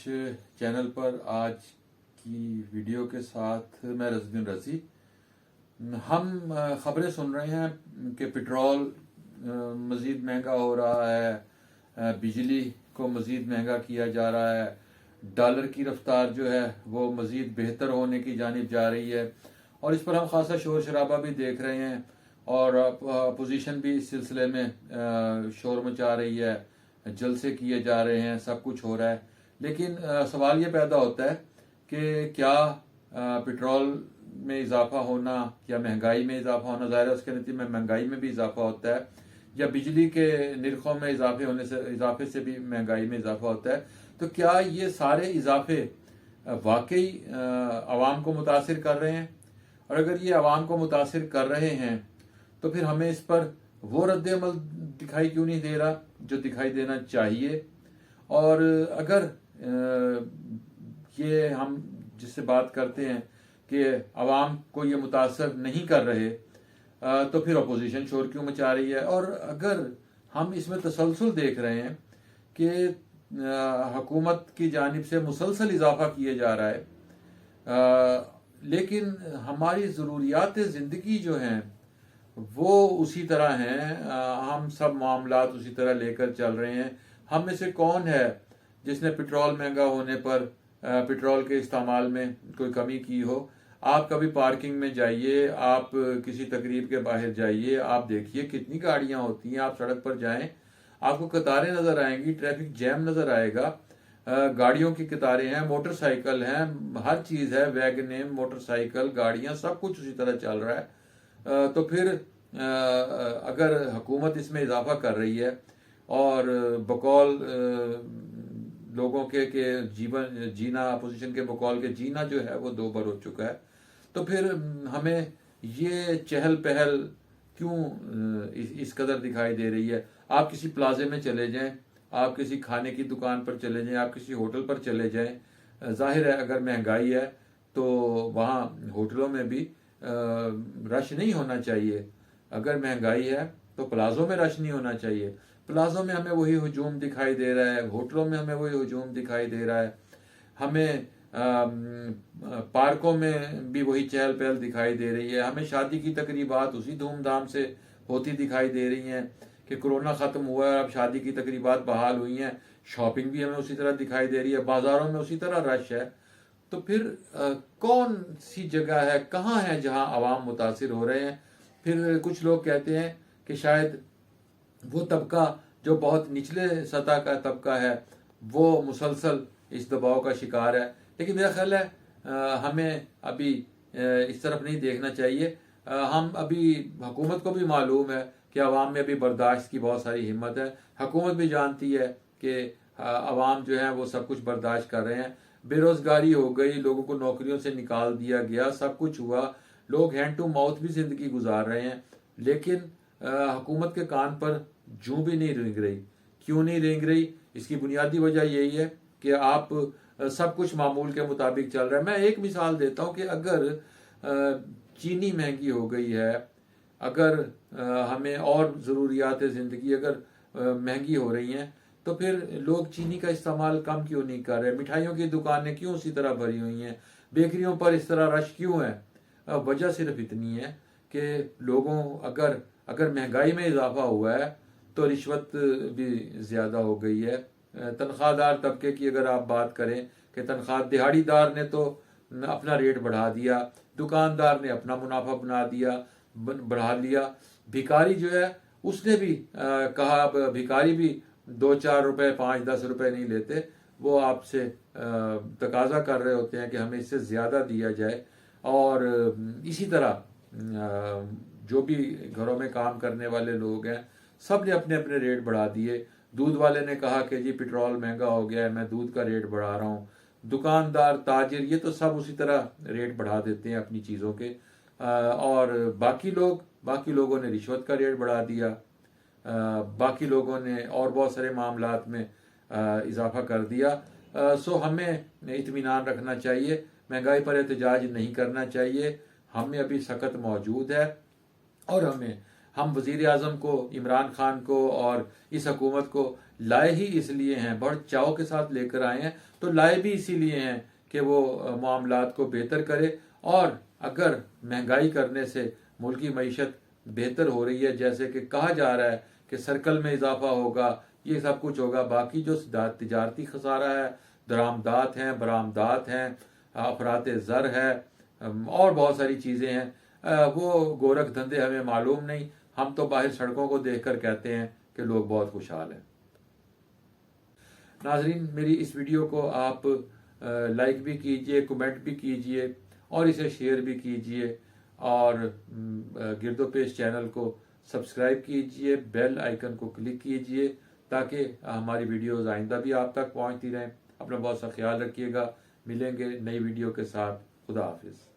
Channel पर आज की वीडियो के साथ मैं रज़दीन रज़ी। हम ख़बरें सुन रहे हैं कि पेट्रोल मज़ीद महंगा हो रहा है, बिजली को मज़ीद महंगा किया जा रहा है, डॉलर की रफ्तार जो है वो मज़ीद बेहतर होने की जानिब जा रही है और इस पर हम खासा शोर शराबा भी देख रहे हैं और अपोजिशन भी इस सिलसिले में शोर मचा रही है, जलसे किए जा रहे हैं, सब कुछ हो रहा है। लेकिन सवाल ये पैदा होता है कि क्या पेट्रोल में इजाफा होना या महंगाई में इजाफा होना, ज़ाहिर है उसके नतीजे में महंगाई में भी इजाफा होता है, या बिजली के निर्खों में इजाफे से भी महंगाई में इजाफा होता है। तो क्या ये सारे इजाफे वाकई आवाम को मुतासिर कर रहे हैं? और अगर ये आवाम को मुतासिर कर रहे हैं तो फिर हमें इस पर वो रद्द-ए-अमल दिखाई क्यों नहीं दे रहा जो दिखाई देना चाहिए? और अगर ये हम जिससे बात करते हैं कि आवाम को ये मुतासर नहीं कर रहे, तो फिर अपोजिशन शोर क्यों मचा रही है? और अगर हम इसमें तसलसल देख रहे हैं कि हुकूमत की जानिब से मुसलसल इजाफा किए जा रहा है, लेकिन हमारी ज़रूरियात ज़िंदगी जो हैं वो उसी तरह हैं, हम सब मामलात उसी तरह लेकर चल रहे हैं। हम में से कौन है जिसने पेट्रोल महंगा होने पर पेट्रोल के इस्तेमाल में कोई कमी की हो? आप कभी पार्किंग में जाइए, आप किसी तकरीब के बाहर जाइए, आप देखिए कितनी गाड़ियां होती हैं। आप सड़क पर जाएं, आपको कतारें नजर आएंगी, ट्रैफिक जैम नजर आएगा, गाड़ियों की कतारें हैं, मोटरसाइकिल हैं, हर चीज़ है, वैगने, मोटरसाइकिल, गाड़ियां, सब कुछ उसी तरह चल रहा है। तो फिर अगर हुकूमत इसमें इजाफा कर रही है और बकौल लोगों के जीवन जीना, अपोजिशन के बकौल के जीना जो है वो दो बार हो चुका है, तो फिर हमें ये चहल पहल क्यों इस कदर दिखाई दे रही है? आप किसी प्लाजे में चले जाएं, आप किसी खाने की दुकान पर चले जाएं, आप किसी होटल पर चले जाएं, जाहिर है अगर महंगाई है तो वहाँ होटलों में भी रश नहीं होना चाहिए। अगर महंगाई है तो प्लाजों में रश नहीं होना चाहिए। प्लाजों में हमें वही हुजूम दिखाई दे रहा है, होटलों में हमें वही हुजूम दिखाई दे रहा है, हमें पार्कों में भी वही चहल पहल दिखाई दे रही है, हमें शादी की तकरीबात उसी धूमधाम से होती दिखाई दे रही हैं कि कोरोना ख़त्म हुआ है, अब शादी की तकरीबात बहाल हुई हैं, शॉपिंग भी हमें उसी तरह दिखाई दे रही है, बाज़ारों में उसी तरह रश है। तो फिर कौन सी जगह है, कहाँ है जहाँ आवाम मुतासिर हो रहे हैं? फिर कुछ लोग कहते हैं कि शायद वो तबका जो बहुत निचले सतह का तबका है वो मुसलसल इस दबाव का शिकार है। लेकिन मेरा ख्याल है हमें अभी इस तरफ नहीं देखना चाहिए। हम अभी, हुकूमत को भी मालूम है कि आवाम में अभी बर्दाश्त की बहुत सारी हिम्मत है। हुकूमत भी जानती है कि आवाम जो है वो सब कुछ बर्दाश्त कर रहे हैं। बेरोजगारी हो गई, लोगों को नौकरियों से निकाल दिया गया, सब कुछ हुआ, लोग हैंड टू माउथ भी जिंदगी गुजार रहे हैं, लेकिन हुकूमत के कान पर जूं भी नहीं रेंग रही। क्यों नहीं रेंग रही? इसकी बुनियादी वजह यही है कि आप सब कुछ मामूल के मुताबिक चल रहा है। मैं एक मिसाल देता हूं कि अगर चीनी महंगी हो गई है, अगर हमें और ज़रूरियात ज़िंदगी अगर महंगी हो रही हैं, तो फिर लोग चीनी का इस्तेमाल कम क्यों नहीं कर रहे? मिठाइयों की दुकानें क्यों उसी तरह भरी हुई हैं? बेकरियों पर इस तरह रश क्यों है? वजह सिर्फ इतनी है कि लोगों अगर महंगाई में इजाफा हुआ है तो रिश्वत भी ज़्यादा हो गई है। तनख्वाहदार तबके की अगर आप बात करें कि तनख्वाह, दिहाड़ीदार ने तो अपना रेट बढ़ा दिया, दुकानदार ने अपना मुनाफा बढ़ा लिया, भिखारी जो है उसने भी कहा, अब भिखारी भी 2-4 रुपए, 5-10 रुपए नहीं लेते, वो आपसे तकाजा कर रहे होते हैं कि हमें इससे ज़्यादा दिया जाए। और इसी तरह जो भी घरों में काम करने वाले लोग हैं सब ने अपने अपने रेट बढ़ा दिए। दूध वाले ने कहा कि जी पेट्रोल महंगा हो गया है, मैं दूध का रेट बढ़ा रहा हूँ। दुकानदार, ताजिर, ये तो सब उसी तरह रेट बढ़ा देते हैं अपनी चीज़ों के। और बाकी लोगों ने रिश्वत का रेट बढ़ा दिया, बाकी लोगों ने और बहुत सारे मामलात में इजाफा कर दिया। सो हमें इत्मीनान रखना चाहिए, महंगाई पर एहतजाज नहीं करना चाहिए। हमें अभी सख्त मौजूद है और हम वजीर आजम को, इमरान खान को और इस हुकूमत को लाए ही इसलिए हैं, बड़े चाव के साथ लेकर आए हैं तो लाए भी इसीलिए हैं कि वो मामलात को बेहतर करे। और अगर महंगाई करने से मुल्क की मईशत बेहतर हो रही है, जैसे कि कहा जा रहा है कि सर्कल में इजाफा होगा, ये सब कुछ होगा, बाकी जो तिजारती खसारा है, दरामदात हैं, बरामदात हैं, अफरात ज़र है, और बहुत सारी चीज़ें हैं, वो गोरख धंधे हमें मालूम नहीं। हम तो बाहर सड़कों को देखकर कहते हैं कि लोग बहुत खुशहाल हैं। नाजरीन, मेरी इस वीडियो को आप लाइक भी कीजिए, कमेंट भी कीजिए और इसे शेयर भी कीजिए, और गिरदोपेश चैनल को सब्सक्राइब कीजिए, बेल आइकन को क्लिक कीजिए ताकि हमारी वीडियोस आइंदा भी आप तक पहुंचती रहें। अपना बहुत सा ख्याल रखिएगा। मिलेंगे नई वीडियो के साथ। खुदा हाफिज़।